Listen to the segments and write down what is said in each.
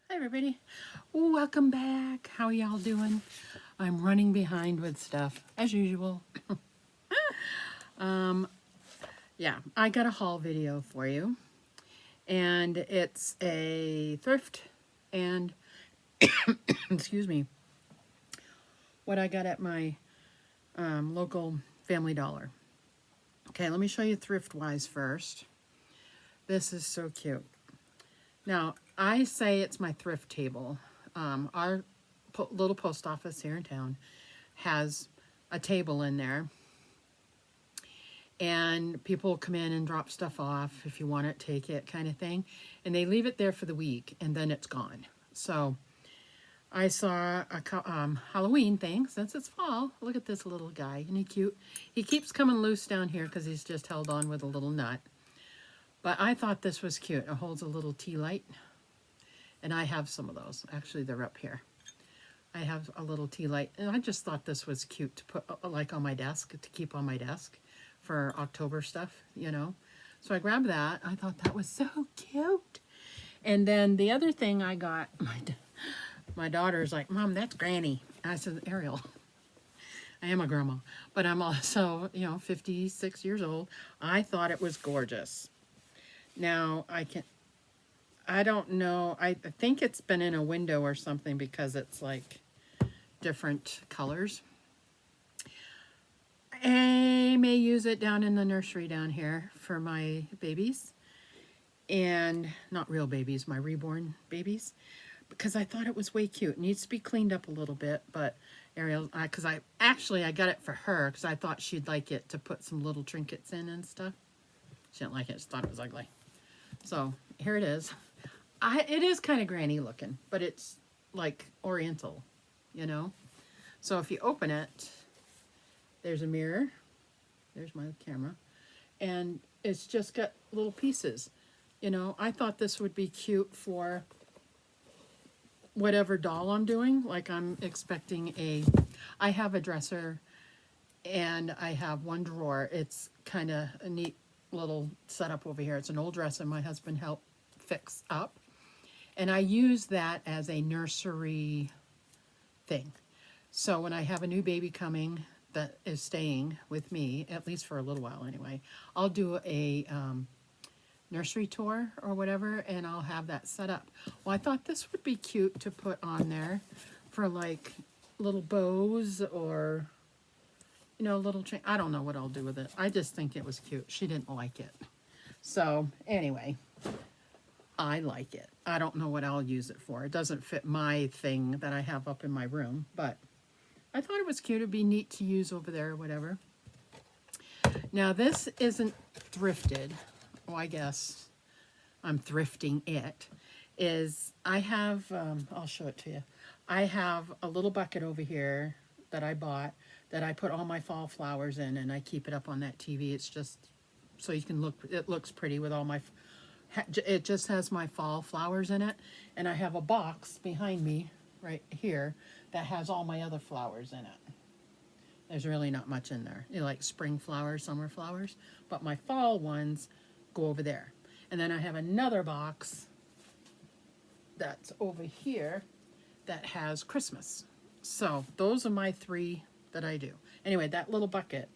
Hi everybody, welcome back. How are y'all doing? I'm running behind with stuff as usual. Yeah, I got a haul video for you, and it's a thrift and excuse me, what I got at my local Family Dollar. Okay, let me show you thrift wise first. This is so cute. Now I say it's my thrift table. Our little post office here in town has a table in there, and people come in and drop stuff off. If you want it, take it, kind of thing, and they leave it there for the week and then it's gone. So I saw a Halloween thing. Since it's fall, look at this little guy. Isn't he cute? He keeps coming loose down here because he's just held on with a little nut, but I thought this was cute. It holds a little tea light, and I have some of those. Actually, they're up here. I have a little tea light, and I just thought this was cute to put like on my desk, to keep on my desk for October stuff, you know. So I grabbed that. I thought that was so cute. And then the other thing I got, my daughter's like, Mom, that's Granny. And I said, Ariel, I am a grandma, but I'm also, 56 years old. I thought it was gorgeous. Now I don't know. I think it's been in a window or something because it's like different colors. I may use it down in the nursery down here for my babies, and not real babies, my reborn babies, because I thought it was way cute. It needs to be cleaned up a little bit, but Ariel, because I got it for her because I thought she'd like it to put some little trinkets in and stuff. She didn't like it. She thought it was ugly. So here it is. It is kind of granny looking, but it's like oriental, you know. So if you open it, there's a mirror. There's my camera. And it's just got little pieces. You know, I thought this would be cute for whatever doll I'm doing. Like I'm expecting I have a dresser and I have one drawer. It's kind of a neat little setup over here. It's an old dresser my husband helped fix up. And I use that as a nursery thing. So when I have a new baby coming that is staying with me, at least for a little while anyway, I'll do a nursery tour or whatever, and I'll have that set up. Well, I thought this would be cute to put on there for like little bows or, little I don't know what I'll do with it. I just think it was cute. She didn't like it. So anyway, I like it. I don't know what I'll use it for. It doesn't fit my thing that I have up in my room, but I thought it was cute. It'd be neat to use over there or whatever. Now this isn't thrifted. Well, I guess I'm thrifting it. I have, I'll show it to you. I have a little bucket over here that I bought that I put all my fall flowers in, and I keep it up on that TV. It's just so you can look, it looks pretty with all my, it just has my fall flowers in it. And I have a box behind me right here that has all my other flowers in it. There's really not much in there. Like spring flowers, summer flowers, but my fall ones go over there. And then I have another box that's over here that has Christmas. So those are my three that I do. Anyway, that little bucket,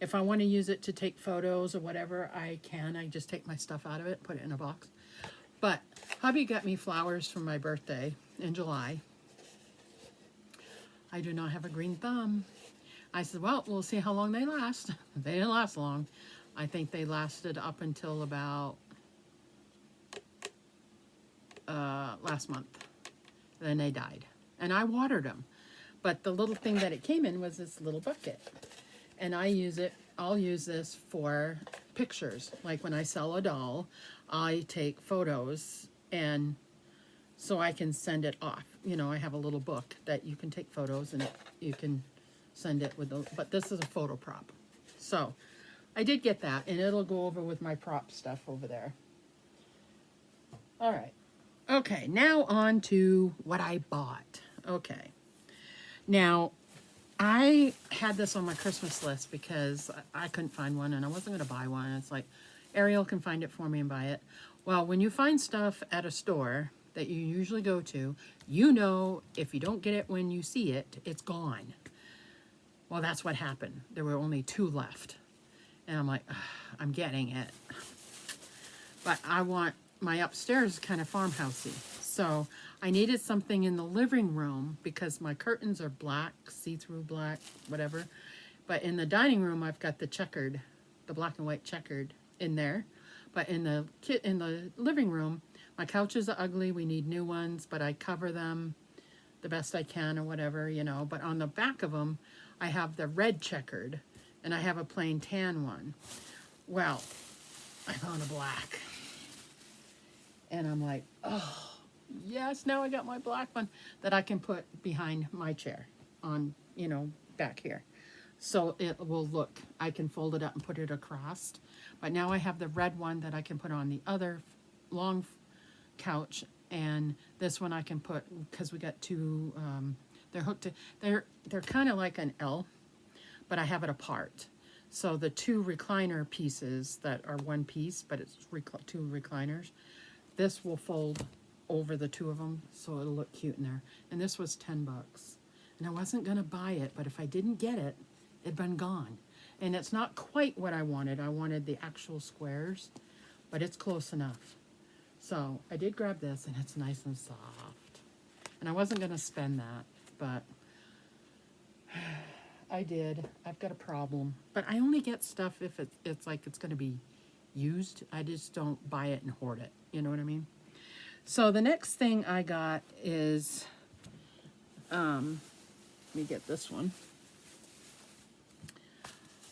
if I want to use it to take photos or whatever, I can. I just take my stuff out of it, put it in a box. But hubby got me flowers for my birthday in July. I do not have a green thumb. I said, well, we'll see how long they last. They didn't last long. I think they lasted up until about last month. Then they died. And I watered them. But the little thing that it came in was this little bucket. And I'll use this for pictures. Like when I sell a doll, I take photos, and so I can send it off. I have a little book that you can take photos and you can send it with but this is a photo prop. So I did get that, and it'll go over with my prop stuff over there. All right. Okay, now on to what I bought. Okay. Now, I had this on my Christmas list because I couldn't find one, and I wasn't going to buy one. It's like, Ariel can find it for me and buy it. Well, when you find stuff at a store that you usually go to, you know, if you don't get it when you see it, it's gone. Well, that's what happened. There were only 2 left. And I'm like, "Ugh, I'm getting it." But I want my upstairs kind of farmhousey. So I needed something in the living room because my curtains are black, see-through black, whatever. But in the dining room, I've got the checkered, the black and white checkered in there. But in the living room, my couches are ugly. We need new ones, but I cover them the best I can or whatever, you know. But on the back of them, I have the red checkered, and I have a plain tan one. Well, I found a black. And I'm like, oh, yes, now I got my black one that I can put behind my chair on, you know, back here. So it will look, I can fold it up and put it across. But now I have the red one that I can put on the other long couch. And this one I can put, because we got 2, they're hooked to, they're kind of like an L, but I have it apart. So the 2 recliner pieces that are one piece, but it's 2 recliners, this will fold over the 2 of them, so it'll look cute in there. And this was $10. And I wasn't going to buy it, but if I didn't get it, it'd been gone. And it's not quite what I wanted. I wanted the actual squares, but it's close enough. So I did grab this, and it's nice and soft. And I wasn't going to spend that, but I did. I've got a problem. But I only get stuff if it's like it's going to be used. I just don't buy it and hoard it. You know what I mean? So the next thing I got is, let me get this one.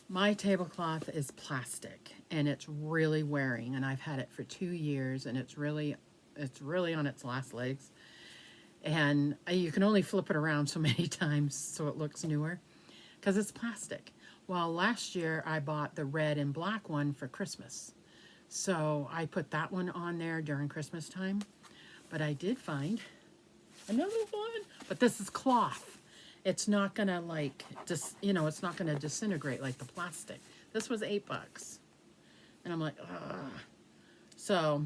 My tablecloth is plastic, and it's really wearing, and I've had it for 2 years, and it's really on its last legs. And you can only flip it around so many times so it looks newer, because it's plastic. Well, last year I bought the red and black one for Christmas. So I put that one on there during Christmas time. But I did find another one. But this is cloth. It's not going to like, you know, it's not going to disintegrate like the plastic. This was $8. And I'm like, ugh. So,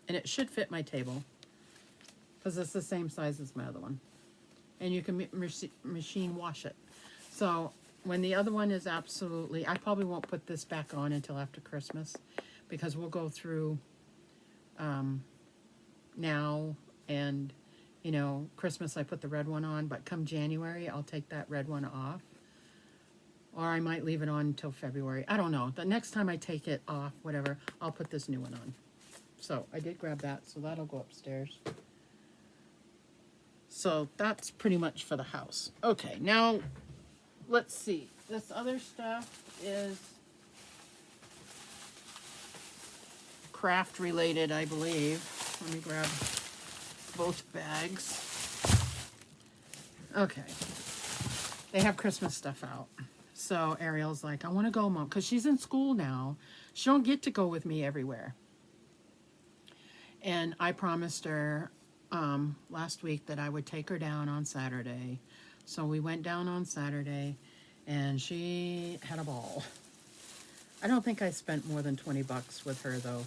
and it should fit my table, because it's the same size as my other one. And you can machine wash it. So when the other one is absolutely, I probably won't put this back on until after Christmas, because we'll go through now and, you know, Christmas I put the red one on, but come January I'll take that red one off. Or I might leave it on until February. I don't know. The next time I take it off, whatever, I'll put this new one on. So I did grab that, so that'll go upstairs. So that's pretty much for the house. Okay, now let's see. This other stuff is craft related, I believe. Let me grab both bags. Okay. They have Christmas stuff out. So Ariel's like, I want to go, Mom, because she's in school now. She don't get to go with me everywhere. And I promised her last week that I would take her down on Saturday. So we went down on Saturday, and she had a ball. I don't think I spent more than $20 with her, though.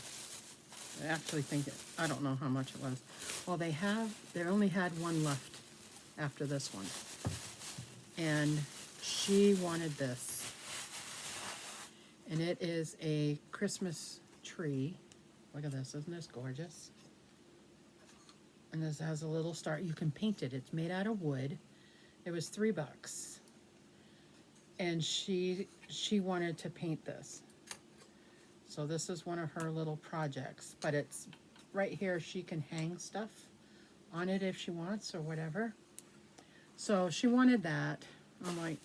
I actually think I don't know how much it was. Well, they only had one left after this one. And she wanted this. And it is a Christmas tree. Look at this, isn't this gorgeous? And this has a little star. You can paint it. It's made out of wood. It was $3. And she wanted to paint this. So this is one of her little projects. But it's right here. She can hang stuff on it if she wants or whatever. So she wanted that. I'm like,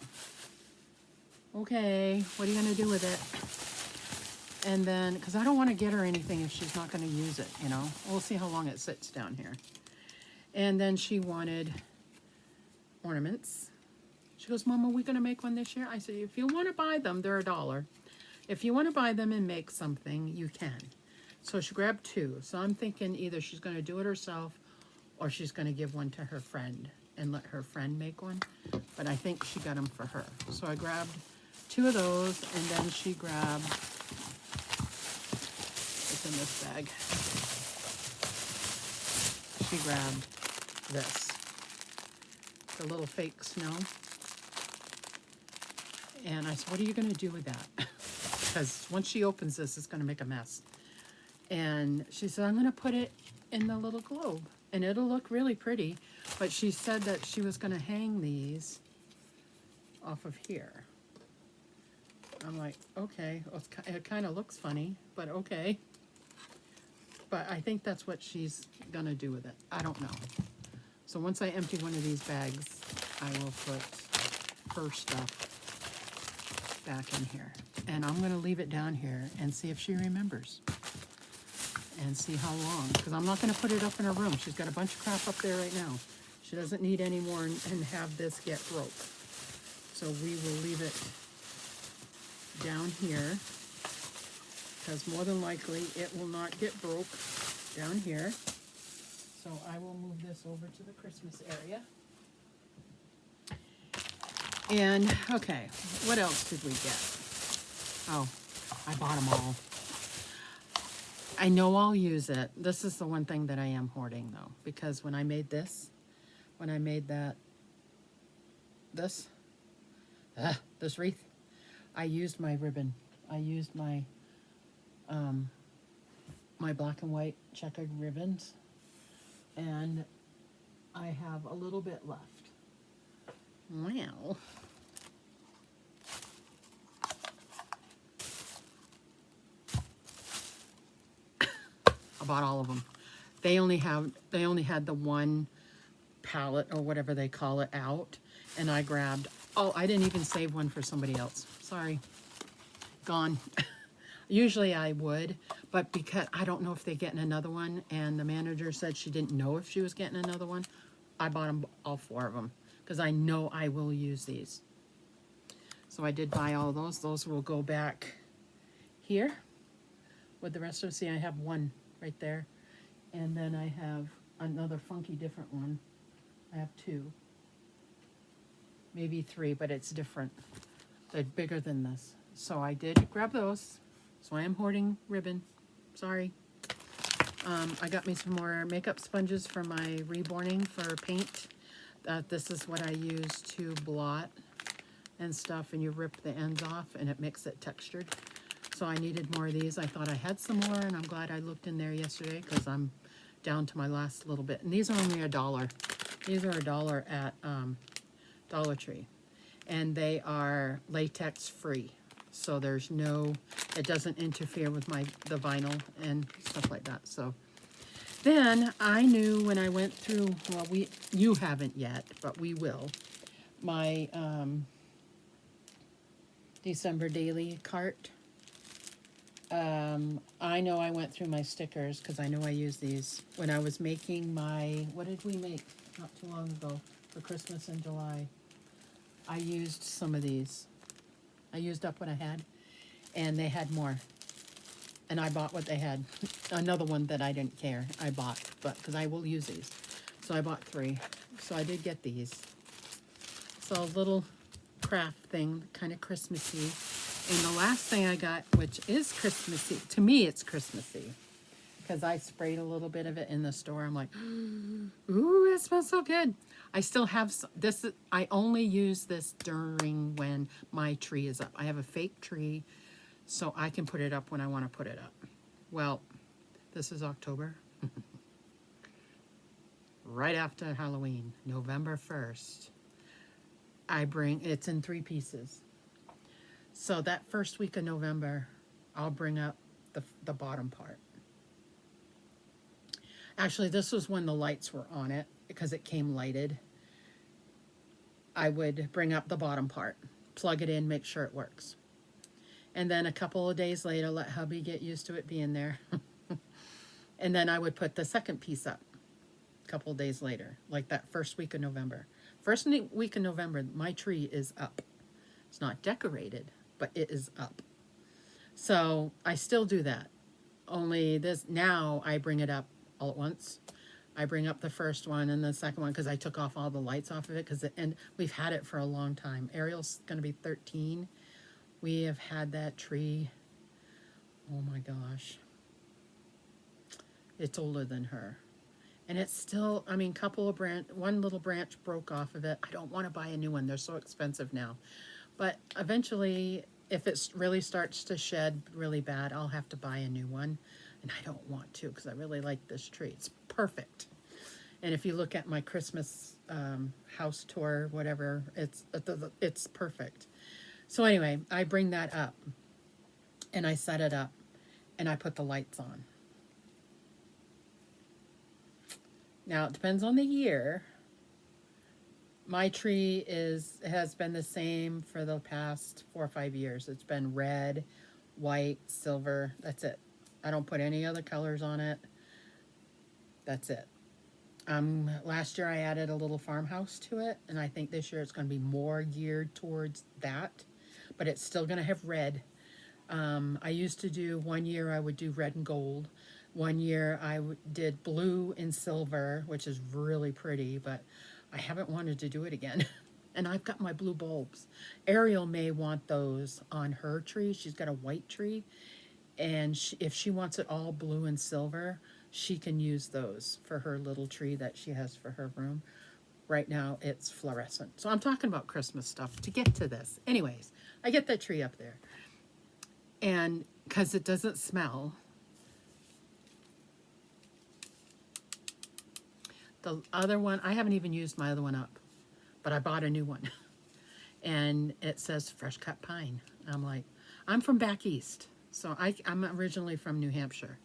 okay, what are you going to do with it? And then, because I don't want to get her anything if she's not going to use it, you know. We'll see how long it sits down here. And then she wanted ornaments. She goes, Mom, are we going to make one this year? I said, if you want to buy them, they're $1. If you want to buy them and make something, you can. So she grabbed 2. So I'm thinking either she's going to do it herself or she's going to give one to her friend and let her friend make one. But I think she got them for her. So I grabbed 2 of those, and then she grabbed, it's in this bag. she grabbed this, the little fake snow. And I said, what are you going to do with that? Because once she opens this, it's going to make a mess. And she said, I'm going to put it in the little globe, and it'll look really pretty. But she said that she was going to hang these off of here. I'm like, okay, well, it kind of looks funny, but okay. But I think that's what she's going to do with it. I don't know. So once I empty one of these bags, I will put her stuff back in here. And I'm going to leave it down here and see if she remembers. And see how long. Because I'm not going to put it up in her room. She's got a bunch of crap up there right now. She doesn't need any more and have this get broke. So we will leave it down here, because more than likely it will not get broke down here. So I will move this over to the Christmas area. And okay, what else did we get? Oh, I bought them all. I know I'll use it. This is the one thing that I am hoarding though, because when I made this, when I made that, this wreath, I used my ribbon. I used my my black and white checkered ribbons, and I have a little bit left. Wow. I bought all of them. They only had the one palette or whatever they call it out, and I grabbed, oh, I didn't even save one for somebody else. Sorry. Gone. Usually I would, but because I don't know if they're getting another one, and the manager said she didn't know if she was getting another one, I bought them, all 4 of them, because I know I will use these. So I did buy all those. Those will go back here with the rest of them. See, I have one right there, and then I have another funky different one. I have 2, maybe 3, but it's different. They're bigger than this. So I did grab those. So I am hoarding ribbon. Sorry. I got me some more makeup sponges for my reborning for paint. This is what I use to blot and stuff, and you rip the ends off and it makes it textured. So I needed more of these. I thought I had some more, and I'm glad I looked in there yesterday because I'm down to my last little bit. And these are only $1. These are $1 at Dollar Tree, and they are latex free. So there's no, it doesn't interfere with the vinyl and stuff like that. So then I knew when I went through, well, you haven't yet, but we will, my December daily cart. I know I went through my stickers because I know I use these when I was making my, what did we make not too long ago for Christmas in July? I used some of these. I used up what I had, and they had more. And I bought what they had. Another one that I didn't care, I bought, but because I will use these. So I bought 3. So I did get these. So a little craft thing, kind of Christmassy. And the last thing I got, which is Christmassy, to me it's Christmassy, because I sprayed a little bit of it in the store. I'm like, ooh, it smells so good. I still have this. I only use this during when my tree is up. I have a fake tree, so I can put it up when I want to put it up. Well, this is October. Right after Halloween, November 1st, it's in 3 pieces. So that first week of November, I'll bring up the bottom part. Actually, this was when the lights were on it, because it came lighted. I would bring up the bottom part, plug it in, make sure it works. And then a couple of days later, let hubby get used to it being there. And then I would put the second piece up a couple of days later, like that first week of November. First week of November, my tree is up. It's not decorated, but it is up. So I still do that. Only this, now I bring it up all at once. I bring up the first one and the second one because I took off all the lights off of it, and we've had it for a long time. Ariel's going to be 13. We have had that tree, oh my gosh, it's older than her. And it's still, I mean, one little branch broke off of it. I don't want to buy a new one. They're so expensive now. But eventually, if it really starts to shed really bad, I'll have to buy a new one. And I don't want to because I really like this tree. It's perfect. And if you look at my Christmas house tour, whatever, it's perfect. So anyway, I bring that up and I set it up and I put the lights on. Now it depends on the year. My tree has been the same for the past 4 or 5 years. It's been red, white, silver. That's it. I don't put any other colors on it. That's it. Last year I added a little farmhouse to it, and I think this year it's going to be more geared towards that, but it's still going to have red. I used to do, one year I would do red and gold. One year I did blue and silver, which is really pretty, but I haven't wanted to do it again. And I've got my blue bulbs. Ariel may want those on her tree. She's got a white tree, and if she wants it all blue and silver, she can use those for her little tree that she has for her room. Right now it's fluorescent. So I'm talking about Christmas stuff to get to this. Anyways, I get that tree up there. And because it doesn't smell, the other one, I haven't even used my other one up, but I bought a new one. And it says fresh cut pine. I'm like, I'm from back east. So I'm originally from New Hampshire.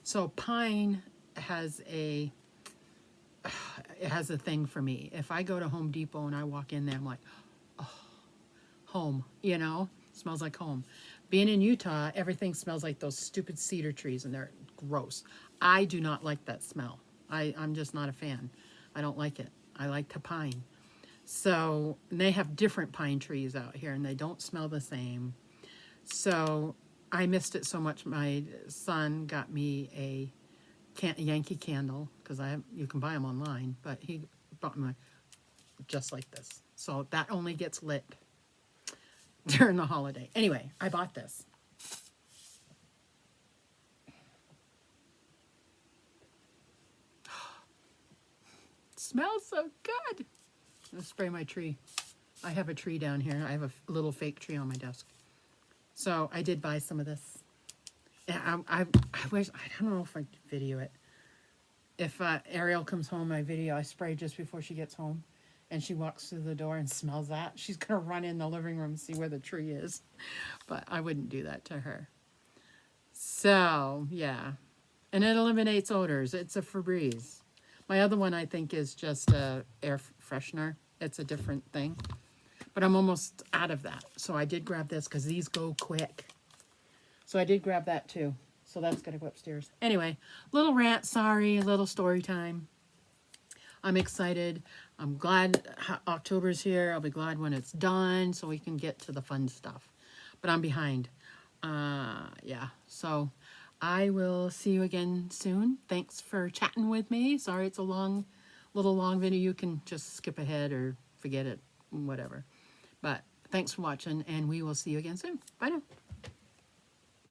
So pine has it has a thing for me. If I go to Home Depot and I walk in there, I'm like, oh, home, smells like home. Being in Utah, everything smells like those stupid cedar trees and they're gross. I do not like that smell. I'm just not a fan. I don't like it. I like the pine. So they have different pine trees out here and they don't smell the same. So I missed it so much. My son got me a Yankee candle because you can buy them online, but he bought me just like this. So that only gets lit during the holiday. Anyway, I bought this. Smells so good. I'm gonna spray my tree. I have a tree down here. I have a little fake tree on my desk. So I did buy some of this. And I wish, I don't know if I video it. If Ariel comes home, I spray just before she gets home. And she walks through the door and smells that. She's going to run in the living room and see where the tree is. But I wouldn't do that to her. So, yeah. And it eliminates odors. It's a Febreze. My other one, I think, is just a air freshener. It's a different thing. But I'm almost out of that. So I did grab this because these go quick. So I did grab that too. So that's got to go upstairs. Anyway, little rant, sorry, little story time. I'm excited. I'm glad October's here. I'll be glad when it's done so we can get to the fun stuff. But I'm behind. Yeah, so I will see you again soon. Thanks for chatting with me. Sorry it's a little long video. You can just skip ahead or forget it, whatever. But thanks for watching, and we will see you again soon. Bye now.